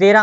13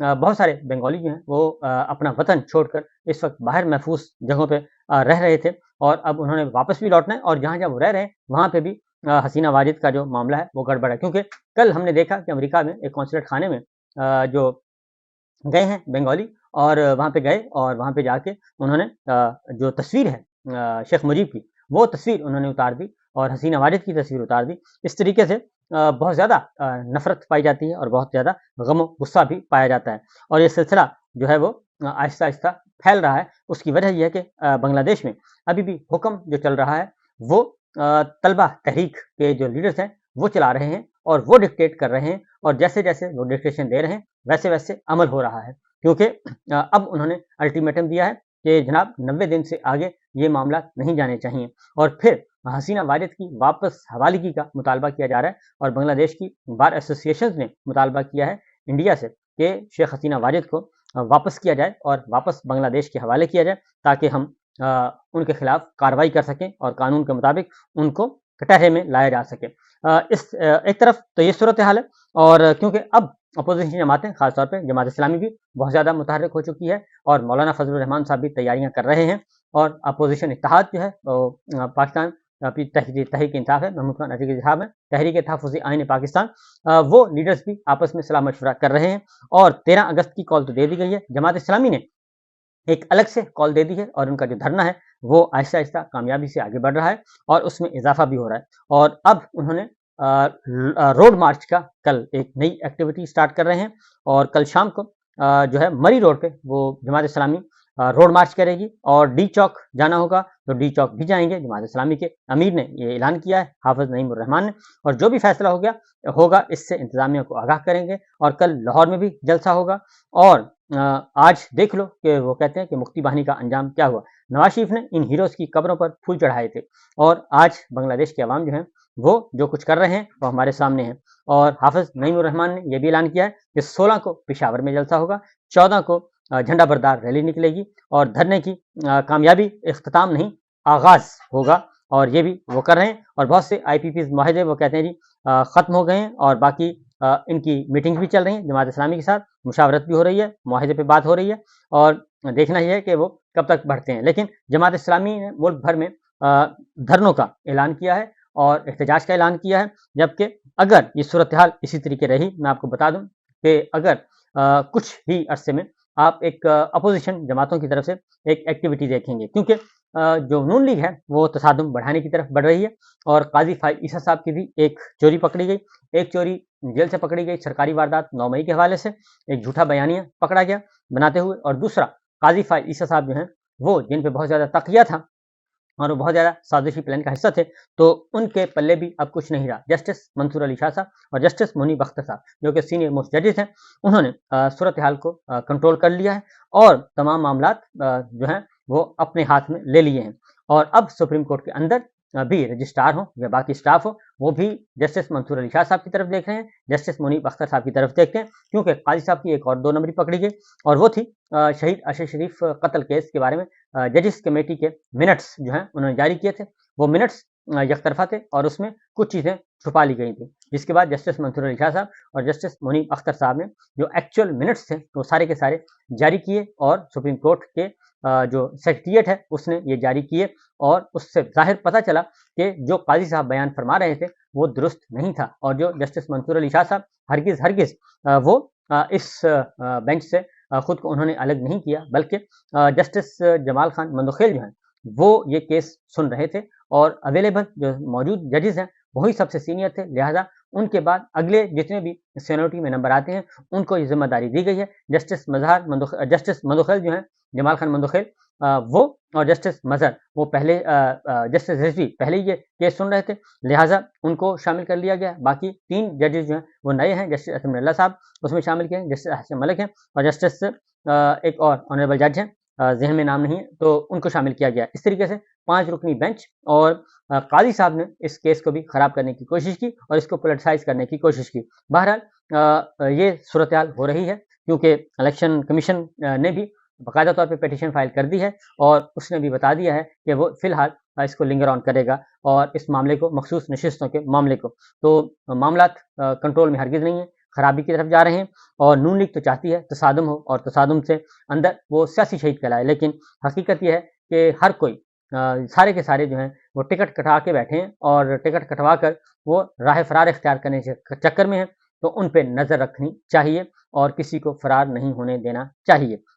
بہت سارے بنگالی جو ہیں وہ اپنا وطن چھوڑ کر اس وقت باہر محفوظ جگہوں پہ رہ رہے تھے، اور اب انہوں نے واپس بھی لوٹنا ہے، اور جہاں جہاں وہ رہ رہے ہیں وہاں پہ بھی حسینہ واجد کا جو معاملہ ہے وہ گڑبڑ ہے، کیونکہ کل ہم نے دیکھا کہ امریکہ میں ایک قونصلیٹ خانے میں جو گئے ہیں بنگالی، اور وہاں پہ گئے اور وہاں پہ جا کے انہوں نے جو تصویر ہے شیخ مجیب کی، وہ تصویر انہوں نے اتار دی اور حسینہ واجد کی تصویر اتار دی۔ اس طریقے سے بہت زیادہ نفرت پائی جاتی ہے اور بہت زیادہ غم و غصہ بھی پایا جاتا ہے، اور یہ سلسلہ جو ہے وہ آہستہ آہستہ پھیل رہا ہے۔ اس کی وجہ یہ ہے کہ بنگلہ دیش میں ابھی بھی حکم جو چل رہا ہے وہ طلبہ تحریک کے جو لیڈرز ہیں وہ چلا رہے ہیں، اور وہ ڈکٹیٹ کر رہے ہیں، اور جیسے جیسے وہ ڈکٹیشن دے رہے ہیں ویسے ویسے عمل ہو رہا ہے، کیونکہ اب انہوں نے الٹیمیٹم دیا ہے کہ جناب 90 دن سے آگے یہ معاملات نہیں جانے چاہیے، اور پھر حسینہ واجد کی واپس حوالگی کا مطالبہ کیا جا رہا ہے، اور بنگلہ دیش کی بار ایسوسیشنز نے مطالبہ کیا ہے انڈیا سے کہ شیخ حسینہ واجد کو واپس کیا جائے اور واپس بنگلہ دیش کے حوالے کیا جائے، تاکہ ہم ان کے خلاف کارروائی کر سکیں اور قانون کے مطابق ان کو کٹہرے میں لایا جا سکے۔ اس ایک طرف تو یہ صورتحال ہے، اور کیونکہ اب اپوزیشن جماعتیں، خاص طور پہ جماعت اسلامی بھی بہت زیادہ متحرک ہو چکی ہے، اور مولانا فضل الرحمان صاحب بھی تیاریاں کر رہے ہیں، اور اپوزیشن اتحاد جو ہے پاکستان تحریک انصاف ہے، محمود خان عتیقی صاحب ہیں، تحریک تحفظ آئین پاکستان، وہ لیڈرز بھی آپس میں صلاح مشورہ کر رہے ہیں، اور 13 اگست کی کال تو دے دی گئی ہے۔ جماعت اسلامی نے ایک الگ سے کال دے دی ہے، اور ان کا جو دھرنا ہے وہ آہستہ آہستہ کامیابی سے آگے بڑھ رہا ہے، اور اس میں اضافہ بھی ہو رہا ہے، اور اب انہوں نے روڈ مارچ کا کل ایک نئی ایکٹیویٹی سٹارٹ کر رہے ہیں، اور کل شام کو جو ہے مری روڈ پہ وہ جماعت اسلامی روڈ مارچ کرے گی، اور ڈی چوک جانا ہوگا تو ڈی چوک بھی جائیں گے۔ جماعت اسلامی کے امیر نے یہ اعلان کیا ہے، حافظ نعیم الرحمان نے، اور جو بھی فیصلہ ہوگا اس سے انتظامیہ کو آگاہ کریں گے، اور کل لاہور میں بھی جلسہ ہوگا، اور آج دیکھ لو کہ وہ کہتے ہیں کہ مفتی بہانی کا انجام کیا ہوا۔ نواز شریف نے ان ہیروز کی قبروں پر پھول چڑھائے تھے، اور آج بنگلہ دیش کے عوام جو ہیں وہ جو کچھ کر رہے ہیں وہ ہمارے سامنے ہیں، اور حافظ نعیم الرحمان نے یہ بھی اعلان کیا ہے کہ 16 کو پشاور میں جلسہ ہوگا، 14 کو جھنڈا بردار ریلی نکلے گی، اور دھرنے کی کامیابی اختتام نہیں آغاز ہوگا، اور یہ بھی وہ کر رہے ہیں، اور بہت سے آئی پی پیز معاہدے وہ کہتے ہیں جی ختم ہو گئے ہیں، اور باقی ان کی میٹنگ بھی چل رہی ہیں جماعت اسلامی کے ساتھ، مشاورت بھی ہو رہی ہے، معاہدے پہ بات ہو رہی ہے، اور دیکھنا یہ ہے کہ وہ کب تک بڑھتے ہیں۔ لیکن جماعت اسلامی نے ملک بھر میں دھرنوں کا اعلان کیا ہے اور احتجاج کا اعلان کیا ہے، جبکہ اگر یہ صورتحال اسی طریقے رہی، میں آپ کو بتا دوں کہ اگر کچھ ہی عرصے میں آپ ایک اپوزیشن جماعتوں کی طرف سے ایک ایکٹیویٹی دیکھیں گے، کیونکہ جو نون لیگ ہے وہ تصادم بڑھانے کی طرف بڑھ رہی ہے، اور قاضی فائز عیسیٰ صاحب کی بھی ایک چوری پکڑی گئی، ایک چوری جیل سے پکڑی گئی سرکاری واردات 9 مئی کے حوالے سے، ایک جھوٹا بیانیہ پکڑا گیا بناتے ہوئے، اور دوسرا قاضی فائز عیسیٰ صاحب جو ہیں وہ جن پہ بہت زیادہ تقیہ تھا اور وہ بہت زیادہ سازشی پلان کا حصہ تھے، تو ان کے پلے بھی اب کچھ نہیں رہا۔ جسٹس منصور علی شاہ صاحب اور جسٹس منیب اختر صاحب جو کہ سینئر موسٹ ججز ہیں، انہوں نے صورتحال کو کنٹرول کر لیا ہے، اور تمام معاملات جو ہیں وہ اپنے ہاتھ میں لے لیے ہیں، اور اب سپریم کورٹ کے اندر بھی رجسٹرار ہوں یا باقی اسٹاف ہو وہ بھی جسٹس منصور علی شاہ صاحب کی طرف دیکھ رہے ہیں، جسٹس منیب اختر صاحب کی طرف دیکھتے ہیں، کیونکہ قاضی صاحب کی ایک اور 2 نمبری پکڑی گئی، اور وہ تھی شہید اشرف شریف قتل کیس کے بارے میں ججز کمیٹی کے منٹس جو ہیں انہوں نے جاری کیے تھے، وہ منٹس یک طرفہ تھے، اور اس میں کچھ چیزیں چھپا لی گئی تھیں، جس کے بعد جسٹس منصور علی شاہ صاحب اور جسٹس منیب اختر صاحب نے جو ایکچوئل منٹس تھے وہ سارے کے سارے جاری کیے، اور سپریم کورٹ کے جو سیکریٹریٹ ہے اس نے یہ جاری کیے، اور اس سے ظاہر پتہ چلا کہ جو قاضی صاحب بیان فرما رہے تھے وہ درست نہیں تھا، اور جو جسٹس منصور علی شاہ صاحب ہرگز وہ اس بینچ سے خود کو انہوں نے الگ نہیں کیا، بلکہ جسٹس جمال خان مندوخیل جو ہیں وہ یہ کیس سن رہے تھے، اور اویلیبل جو موجود ججز ہیں وہی سب سے سینئر تھے، لہذا ان کے بعد اگلے جتنے بھی سینیورٹی میں نمبر آتے ہیں ان کو یہ ذمہ داری دی گئی ہے۔ جسٹس مندوخیل جو ہیں جمال خان مندوخیل وہ اور جسٹس مظہر وہ پہلے جسٹس رضوی پہلے یہ کیس سن رہے تھے، لہٰذا ان کو شامل کر لیا گیا۔ باقی 3 ججز جو ہیں وہ نئے ہیں، جسٹس اسمر اللہ صاحب اس میں شامل کیے ہیں، جسٹس احسن ملک ہیں، اور جسٹس ایک اور آنریبل جج ہیں ذہن میں نام نہیں ہے تو ان کو شامل کیا گیا۔ اس طریقے سے 5 رکنی بینچ، اور قاضی صاحب نے اس کیس کو بھی خراب کرنے کی کوشش کی اور اس کو پولیٹیسائز کرنے کی کوشش کی۔ بہرحال یہ صورتحال ہو رہی ہے، کیونکہ الیکشن کمیشن نے بھی باقاعدہ طور پہ پیٹیشن فائل کر دی ہے، اور اس نے بھی بتا دیا ہے کہ وہ فی الحال اس کو لنگر آن کرے گا، اور اس معاملے کو مخصوص نشستوں کے معاملے کو، تو معاملات کنٹرول میں ہرگز نہیں ہے۔ خرابی کی طرف جا رہے ہیں، اور نون لیگ تو چاہتی ہے تصادم ہو اور تصادم سے اندر وہ سیاسی شہید کہلائے، لیکن حقیقت یہ ہے کہ ہر کوئی سارے کے سارے جو ہیں وہ ٹکٹ کٹوا کے بیٹھے ہیں، اور ٹکٹ کٹوا کر وہ راہ فرار اختیار کرنے کے چکر میں ہیں، تو ان پہ نظر رکھنی چاہیے اور کسی کو فرار نہیں ہونے دینا چاہیے۔